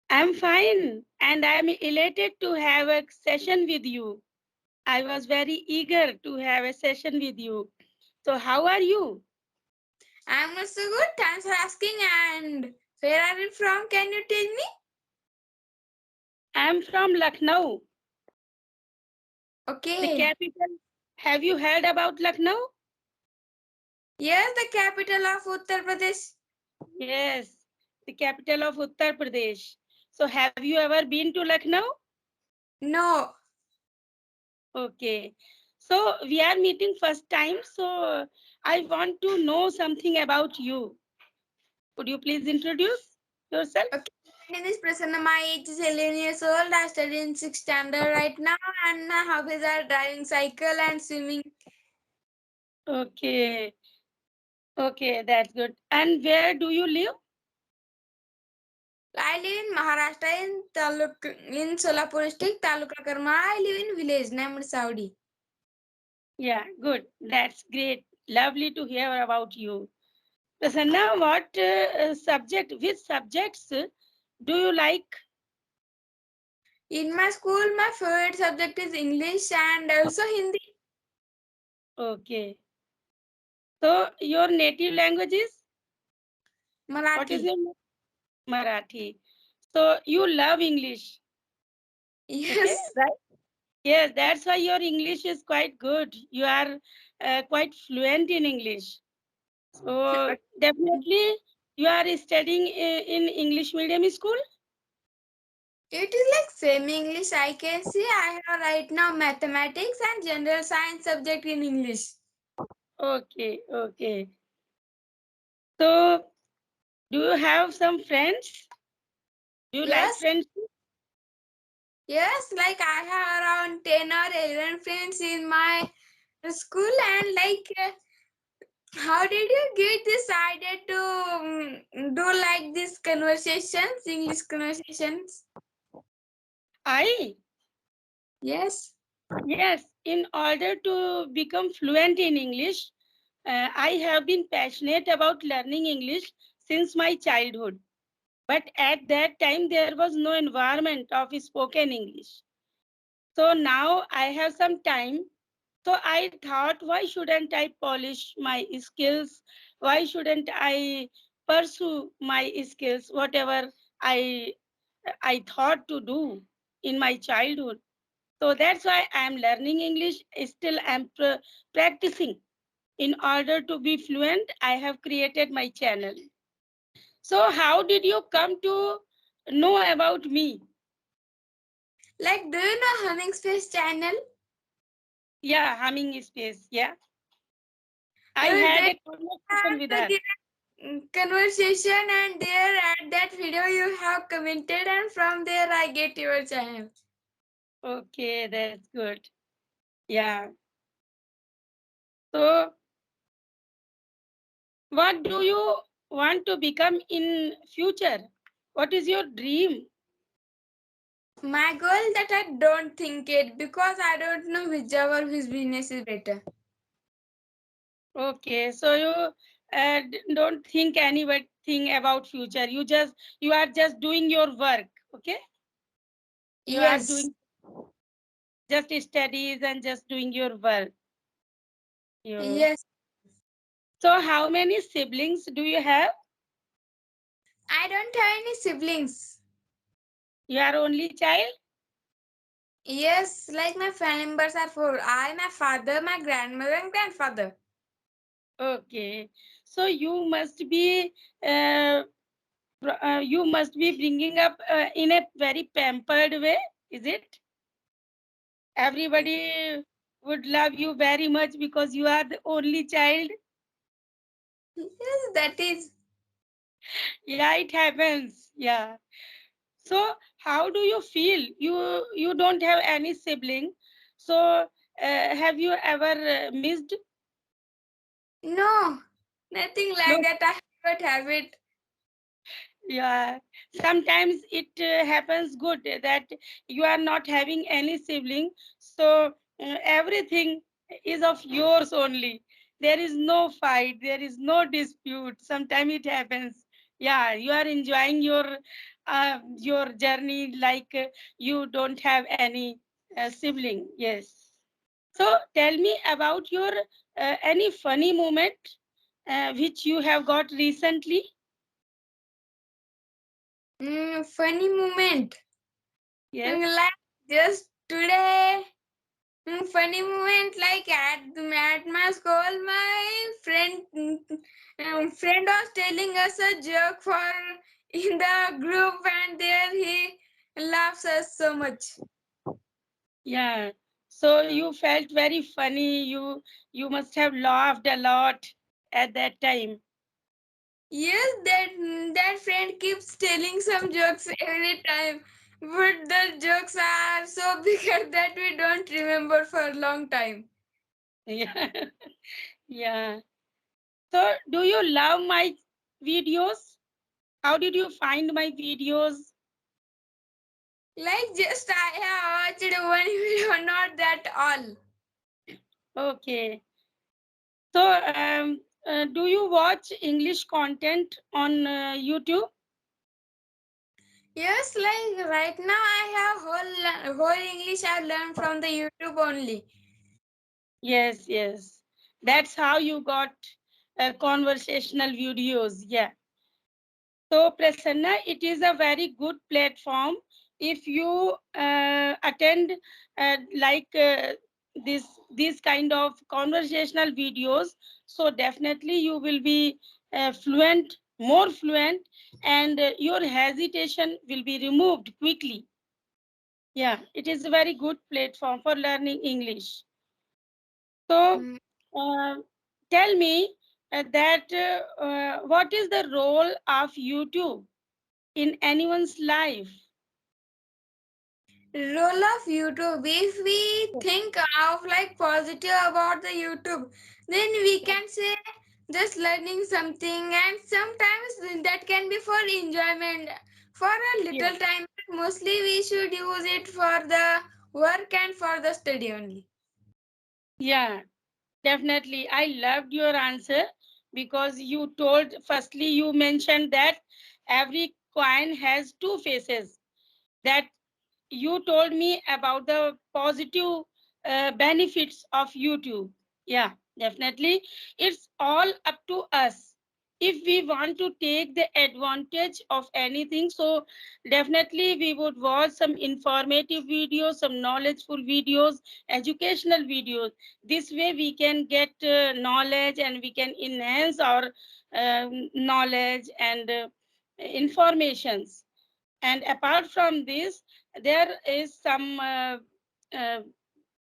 I'm fine and I'm elated to have a session with you. I was very eager to have a session with you. So, how are you? I'm also good. Thanks for asking. And where are you from? Can you tell me? I'm from Lucknow, the Okay. capital. Have you heard about Lucknow? Yes, the capital of Uttar Pradesh. Yes, the capital of Uttar Pradesh. So, have you ever been to Lucknow? No. Okay. So, we are meeting first time. So, I want to know something about you. Could you please introduce yourself? Okay. My name is Prasanna. My age is 11 years old. I study in 6th standard right now, and my hobbies are driving cycle and swimming. Okay. Okay, that's good. And where do you live? I live in Maharashtra in Solapur district, Taluka Karma. I live in village named Saudi. Yeah, good. That's great. Lovely to hear about you. Prasanna, which subjects do you like? In my school, my favorite subject is English and also Hindi. Okay. So, your native language is? What Marathi. is your Marathi? So, you love English. Okay, Yes. right? Yes, that's why your English is quite good. You are quite fluent in English. So, definitely, you are studying in English medium school? It is like semi English. I can see I have right now mathematics and general science subject in English. Okay, okay. So, do you have some friends? Do you like Yes, friends? yes, like I have around 10 or 11 friends in my school, and how did you get this idea to do like these conversations, English conversations? I, Yes. yes, in order to become fluent in English, I have been passionate about learning English since my childhood. But at that time, there was no environment of spoken English. So now I have some time. So I thought, why shouldn't I polish my skills? Why shouldn't I pursue my skills, whatever I I thought to do in my childhood? So that's why I'm learning English. Still, I'm practicing. In order to be fluent, I have created my channel. So how did you come to know about me? Like, do you know Humming Space channel? Yeah, humming space. Yeah, I had There a conversation have with to her. give conversation, and there at that video you have commented, and from there I get your channel. Okay, that's good. Yeah. So, what do you want to become in future? What is your dream? My goal that I don't think it because I don't know which job or which business is better. Okay, so you don't think anything about future. You are just doing your work. Okay, you are Yes. doing just studies and just doing your work. You. Yes. So, how many siblings do you have? I don't have any siblings. You are only child. Yes, like my family members are four. I, my father, my grandmother, and grandfather. Okay, so uh, you must be bringing up in a very pampered way, is it? Everybody would love you very much because you are the only child. Yes, that is. Yeah, it happens. Yeah. So, how do you feel? You don't have any sibling. So, have you ever missed? No, nothing No. like that. I don't have it. Yeah. Sometimes it happens good that you are not having any sibling. So, everything is of yours only. There is no fight. There is no dispute. Sometimes it happens. Yeah, you are enjoying your journey like you don't have any sibling. Yes. So tell me about your any funny moment which you have got recently. Funny moment. Yes. Like just today. Funny moment like at my school, my friend was telling us a joke for in the group, and there he laughs us so much. Yeah. So you felt very funny. You must have laughed a lot at that time. Yes, that friend keeps telling some jokes every time, but the jokes are so bigger that we don't remember for a long time. Yeah. Yeah. So do you love my videos? How did you find my videos? Like just I have watched one video, not that all. Okay. So do you watch English content on YouTube? Yes, like right now I have whole English I learned from the YouTube only. Yes, yes. That's how you got conversational videos. Yeah. So, Prasanna, it is a very good platform if you attend like this kind of conversational videos. So definitely you will be fluent, more fluent, and your hesitation will be removed quickly. Yeah, it is a very good platform for learning English. So, Mm. uh, tell me that what is the role of YouTube in anyone's life? Role of YouTube. If we think of like positive about the YouTube, then we can say just learning something, and sometimes that can be for enjoyment for a Yes. little time. But mostly we should use it for the work and for the study only. Yeah, definitely. I loved your answer because you told, firstly, you mentioned that every coin has two faces. That you told me about the positive benefits of YouTube. Yeah, definitely. It's all up to us. If we want to take the advantage of anything, so definitely we would watch some informative videos, some knowledgeful videos, educational videos. This way we can get knowledge and we can enhance our knowledge and informations. And apart from this, there is uh,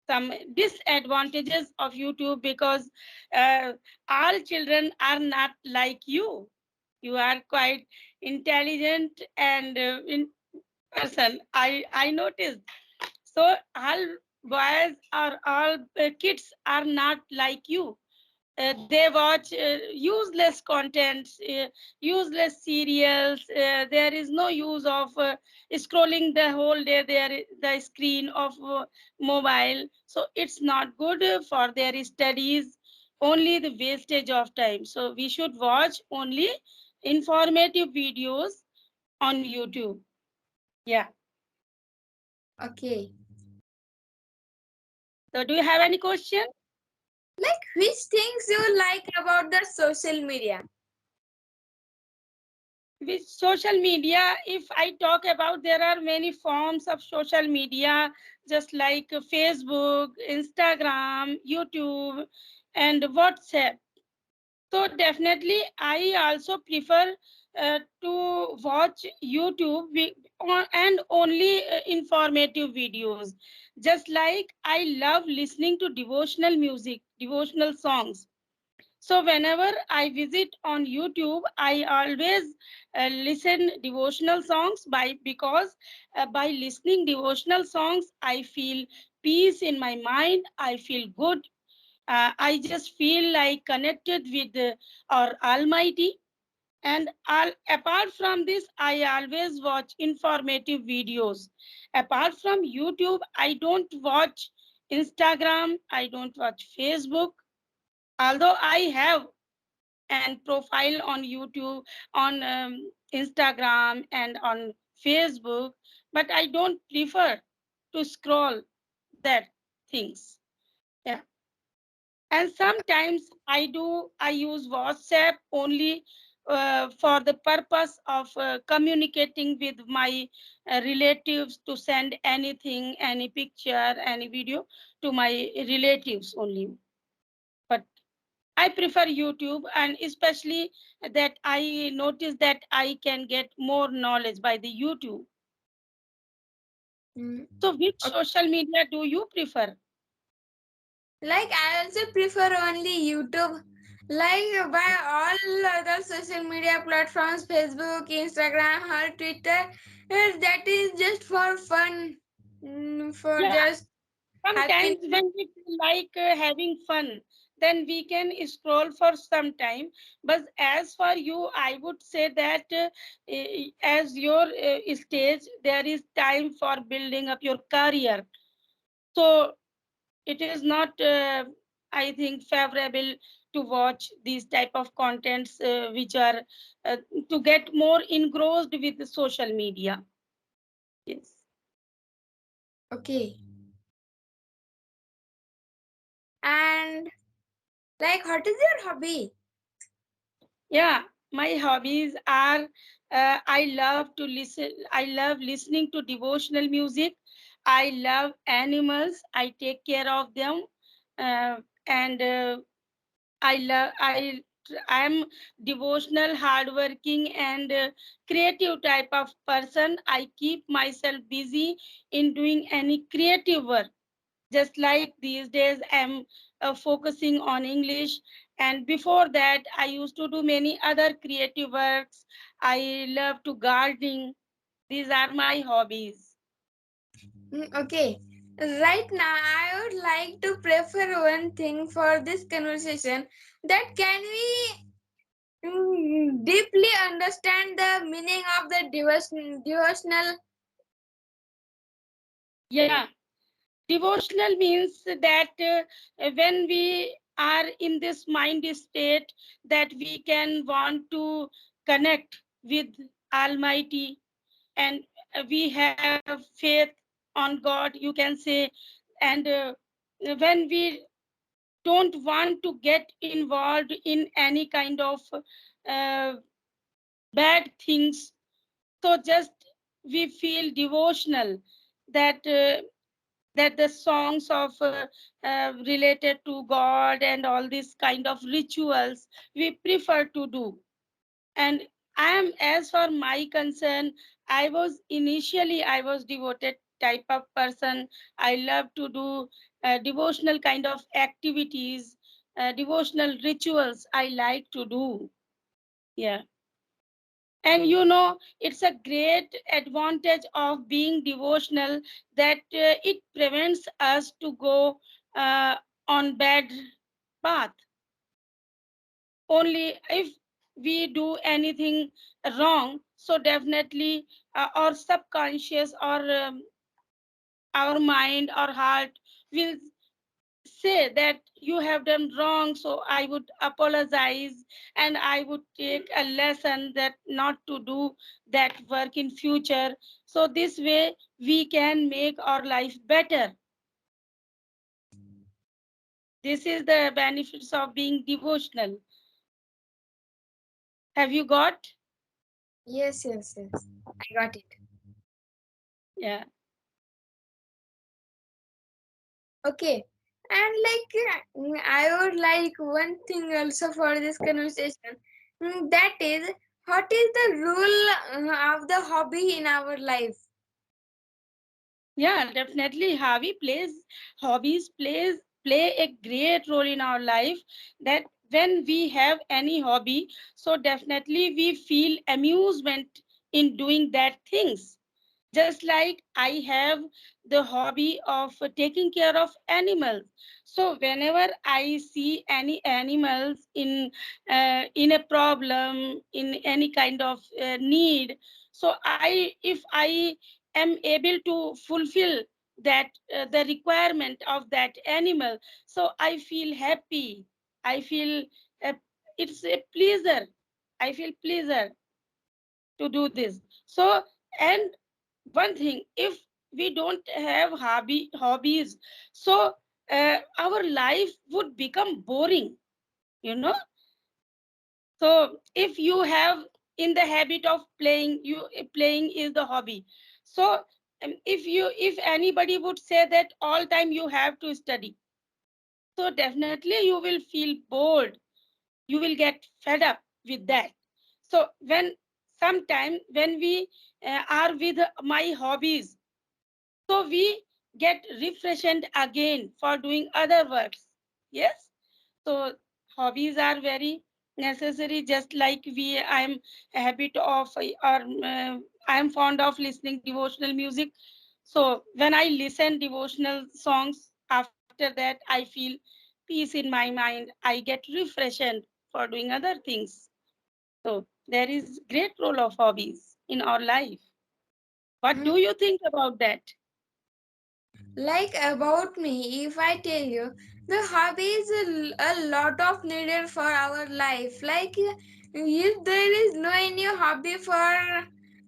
some disadvantages of YouTube because uh, all children are not like you. You are quite intelligent and in person. I noticed. So all boys or all kids are not like you. They watch useless contents, useless serials. There is no use of scrolling the whole day the screen of mobile. So it's not good for their studies. Only the wastage of time. So we should watch only informative videos on YouTube. Yeah. Okay. So do you have any question? Like which things you like about the social media? With social media, if I talk about, there are many forms of social media, just like Facebook, Instagram, YouTube, and WhatsApp. So definitely I also prefer to watch YouTube and only informative videos. Just like I love listening to devotional music, devotional songs. So whenever I visit on YouTube, I always listen devotional songs by because by listening devotional songs, I feel peace in my mind. I feel good. I just feel like connected with our Almighty. And apart from this, I always watch informative videos. Apart from YouTube, I don't watch Instagram. I don't watch Facebook. Although I have and profile on YouTube, on Instagram, and on Facebook, but I don't prefer to scroll that things. Yeah. And sometimes I use WhatsApp only for the purpose of communicating with my relatives, to send anything, any picture, any video to my relatives only. But I prefer YouTube, and especially that I notice that I can get more knowledge by the YouTube. Mm. So which Okay. social media do you prefer? Like I also prefer only YouTube. Like by all other social media platforms, Facebook, Instagram, or Twitter, that is just for fun, for Yeah, just sometimes happiness. when we feel like having fun, then we can scroll for some time. But as for you, I would say that as your stage, there is time for building up your career. So it is not, I think, favorable to watch these type of contents which are uh, to get more engrossed with the social media. Yes. Okay. And like, what is your hobby? Yeah, my hobbies are I love to listen. I love listening to devotional music. I love animals. I take care of them, and I'm devotional, hardworking, and creative type of person. I keep myself busy in doing any creative work. Just like these days, I'm focusing on English, and before that, I used to do many other creative works. I love to gardening. These are my hobbies. Okay. Right now, I would like to prefer one thing for this conversation, that can we deeply understand the meaning of the devotional. Yeah, devotional means that when we are in this mind state, that we can want to connect with Almighty, and we have faith on God, you can say. And when we don't want to get involved in any kind of uh, bad things, so just we feel devotional, that that the songs of related to God and all these kind of rituals we prefer to do. And I am, as for my concern, I was devoted type of person. I love to do devotional kind of activities, devotional rituals I like to do. Yeah. And it's a great advantage of being devotional, that it prevents us to go uh, on bad path. Only if we do anything wrong, so definitely our subconscious, or our mind or heart will say that you have done wrong, so I would apologize, and I would take a lesson that not to do that work in future. So this way we can make our life better. This is the benefits of being devotional. Have you got? Yes, yes, yes. I got it. Yeah. Okay. And like, I would like one thing also for this conversation. That is, what is the rule of the hobby in our life? Yeah, definitely. Hobbies play a great role in our life. That when we have any hobby, so definitely we feel amusement in doing that things. Just like I have the hobby of taking care of animals. So whenever I see any animals in a problem, in any kind of need, so if I am able to fulfill that the requirement of that animal, so I feel happy. I feel uh, it's a pleasure. I feel pleasure to do this. So, and one thing, if we don't have hobbies, so our life would become boring, you know. So if you have in the habit of playing, playing is the hobby. So if anybody would say that all time you have to study, so definitely you will feel bored, you will get fed up with that. So when sometime when we are with my hobbies, so we get refreshed again for doing other works. Yes. So hobbies are very necessary. Just like I'm a habit of or I'm fond of listening devotional music. So when I listen devotional songs, after that I feel peace in my mind. I get refreshed for doing other things. So there is great role of hobbies in our life. What Mm, do you think about that? Like about me, if I tell you, the hobby is a lot of needed for our life. Like if there is no any hobby for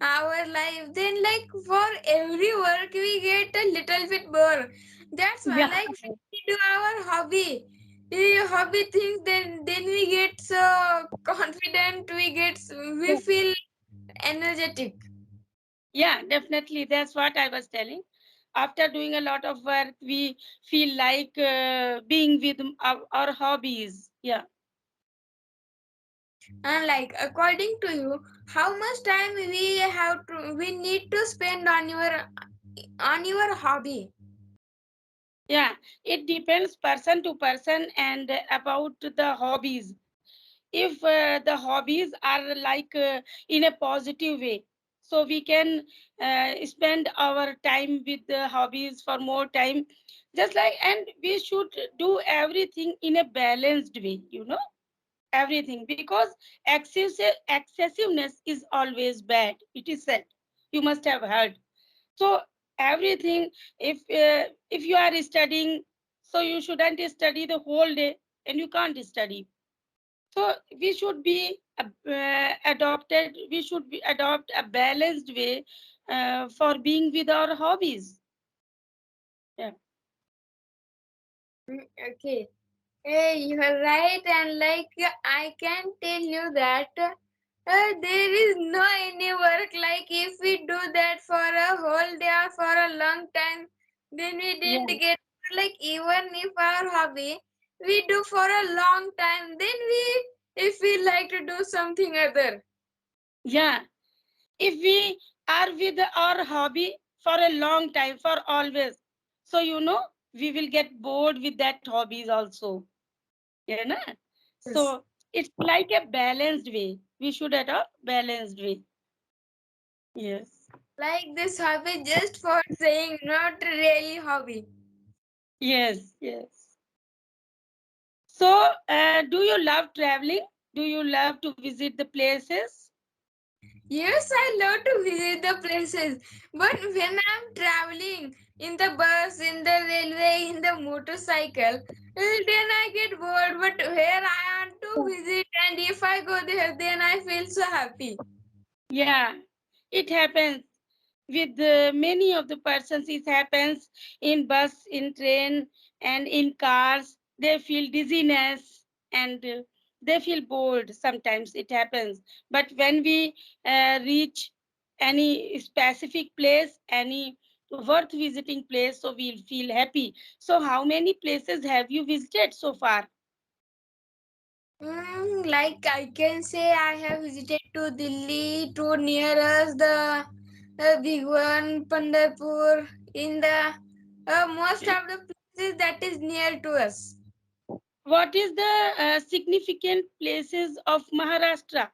our life, then like for every work we get a little bit bored. That's why Yeah. like we do our hobby. Hobby things, then we get so confident. We feel energetic. Yeah, definitely. That's what I was telling. After doing a lot of work, we feel like being with our hobbies. Yeah. And like according to you, how much time we need to spend on your hobby? Yeah. It depends person to person and about the hobbies. If the hobbies are like in a positive way, so we can spend our time with the hobbies for more time. Just like, and we should do everything in a balanced way, everything, because excessiveness is always bad, it is said. You must have heard. So everything, if you are studying, so you shouldn't study the whole day and you can't study. So we should be we should be adopt a balanced way for being with our hobbies. Yeah. Okay. Hey, you are right, and like I can tell you that there is no any work like if we do that for a whole day or for a long time, then we Yeah. didn't get like even if our hobby we do for a long time, then we if we like to do something other. Yeah. If we are with our hobby for a long time, for always, so we will get bored with that hobbies also. Yeah, na? Yes. So it's like a balanced way. We should adopt balanced way. Yes. Like this hobby just for saying, not really hobby. Yes. Yes. So, do you love traveling? Do you love to visit the places? Yes, I love to visit the places, but when I'm traveling in the bus, in the railway, in the motorcycle, then I get bored. But where I want to visit, and if I go there, then I feel so happy. Yeah, it happens with many of the persons. It happens in bus, in train, and in cars. They feel dizziness and they feel bored. Sometimes it happens. But when we reach any specific place, any worth visiting place, so we'll feel happy. So, how many places have you visited so far? Like I can say, I have visited to Delhi, to near us the big one, Pandharpur, in the most of the places that is near to us. What is the significant places of Maharashtra?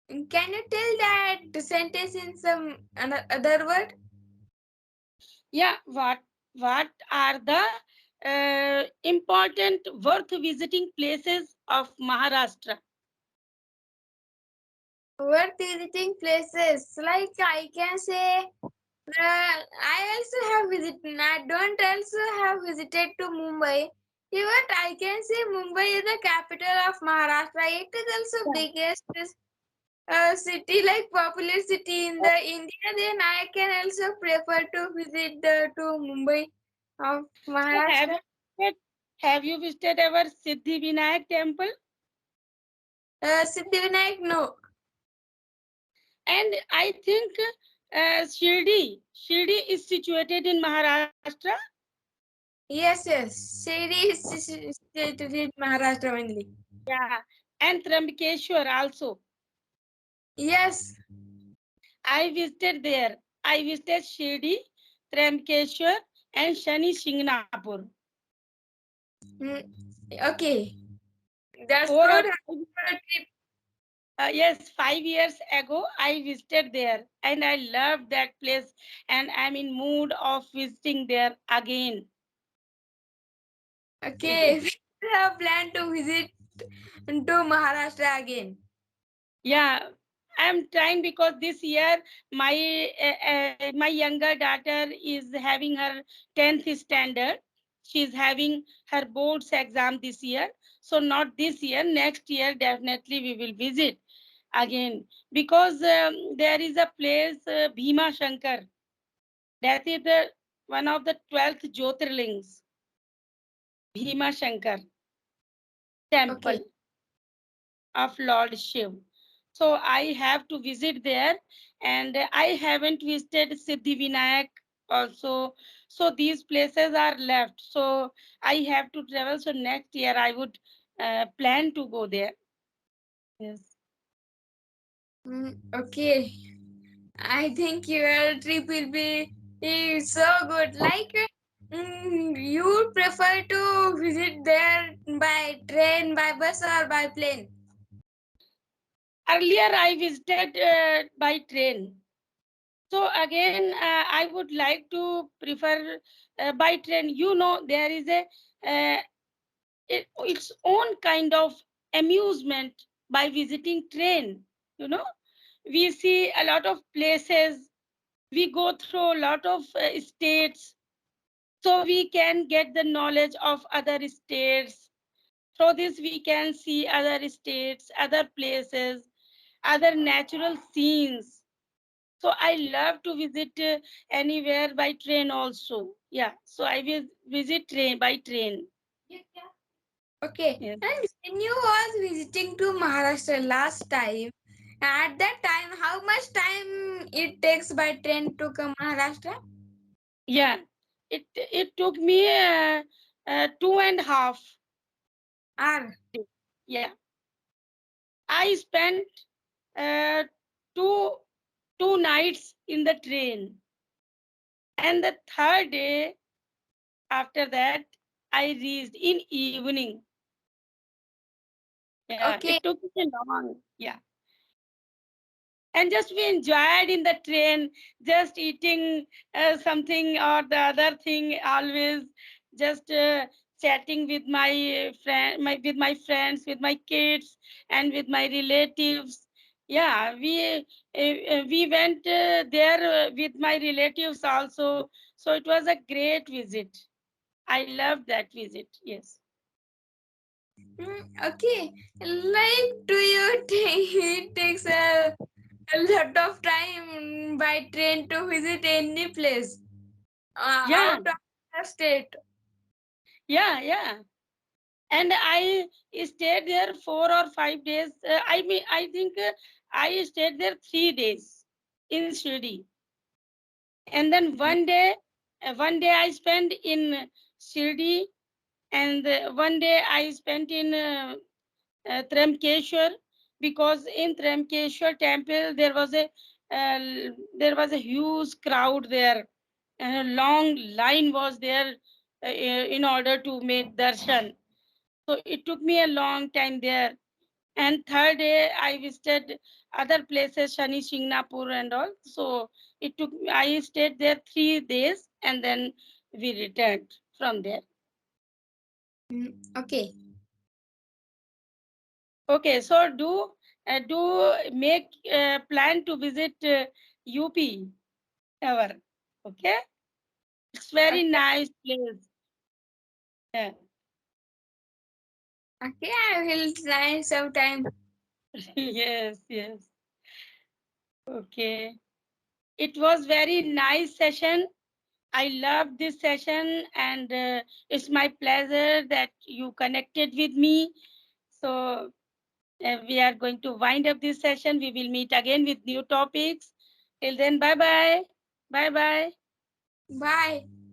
Can you tell that sentence in some other word? Yeah, what are the important worth visiting places of Maharashtra? Worth visiting places. Like I can say, I also have visited. I don't also have visited to Mumbai. But I can say Mumbai is the capital of Maharashtra. It is also Yeah. biggest city, like popular city in the India. Then I can also prefer to visit the to Mumbai of So Maharashtra. have you visited our Siddhi Vinayak temple? Siddhivinayak, no. And I think Shirdi is situated in Maharashtra. Yes. Shiri is situated in Maharashtra only. Yeah, and Trambakeshwar also. Yes. I visited there. I visited Shirdi, Trambakeshwar, and Shani Shingnapur. Mm, okay. That's Four or good. five, Trip. yes, 5 years ago I visited there, and I loved that place. And I'm in mood of visiting there again. Okay. We have planned to visit to Maharashtra again. Yeah, I'm trying because this year my younger daughter is having her 10th standard. She's having her boards exam this year. So not this year, next year definitely we will visit again because there is a place Bhima Shankar. That is the one of the 12th Jyotirlings, Bhima Shankar Okay. temple of Lord Shiv. So I have to visit there, and I haven't visited Siddhivinayak also. So these places are left. So I have to travel. So next year I would plan to go there. Yes. Okay. I think your trip will be so good. Like, you prefer to visit there by train, by bus, or by plane? Earlier I visited by train. So again, I would like to prefer by train. There is its own kind of amusement by visiting train. You know, we see a lot of places. We go through a lot of states, so we can get the knowledge of other states. Through this, we can see other states, other places, other natural scenes. So I love to visit anywhere by train also. Yeah. So I will visit train by train. Okay. Yes. And when you was visiting to Maharashtra last time, at that time, how much time it takes by train to come Maharashtra? Yeah. It took me 2.5 Or days. Yeah. I spent uh, two 2 nights in the train, and the third day after that I reached in evening. Yeah. okay. It took me long. Yeah. And just we enjoyed in the train, just eating something or the other thing, always just chatting with my friend, with my friends, with my kids, and with my relatives. Yeah, we went there with my relatives also, so it was a great visit. I loved that visit. Yes. Okay. Like, do you think it takes a lot of time by train to visit any place Yeah, out of the state? yeah. And I stayed there 4 or 5 days. I think I stayed there 3 days in Shirdi, and then one day I spent in Shirdi, and one day I spent in Trambakeshwar, because in Trambakeshwar temple there was a huge crowd there, and a long line was there in order to make darshan. So it took me a long time there. And third day I visited other places, Shani Shingnapur and all. So I stayed there 3 days, and then we returned from there. Okay. Okay, so do make plan to visit UP ever. Okay, it's very Okay. nice place. Yeah. Okay, I will try sometime. Yes, yes. Okay. It was very nice session. I love this session, and it's my pleasure that you connected with me. So we are going to wind up this session. We will meet again with new topics. Till then, bye bye. Bye bye. Bye.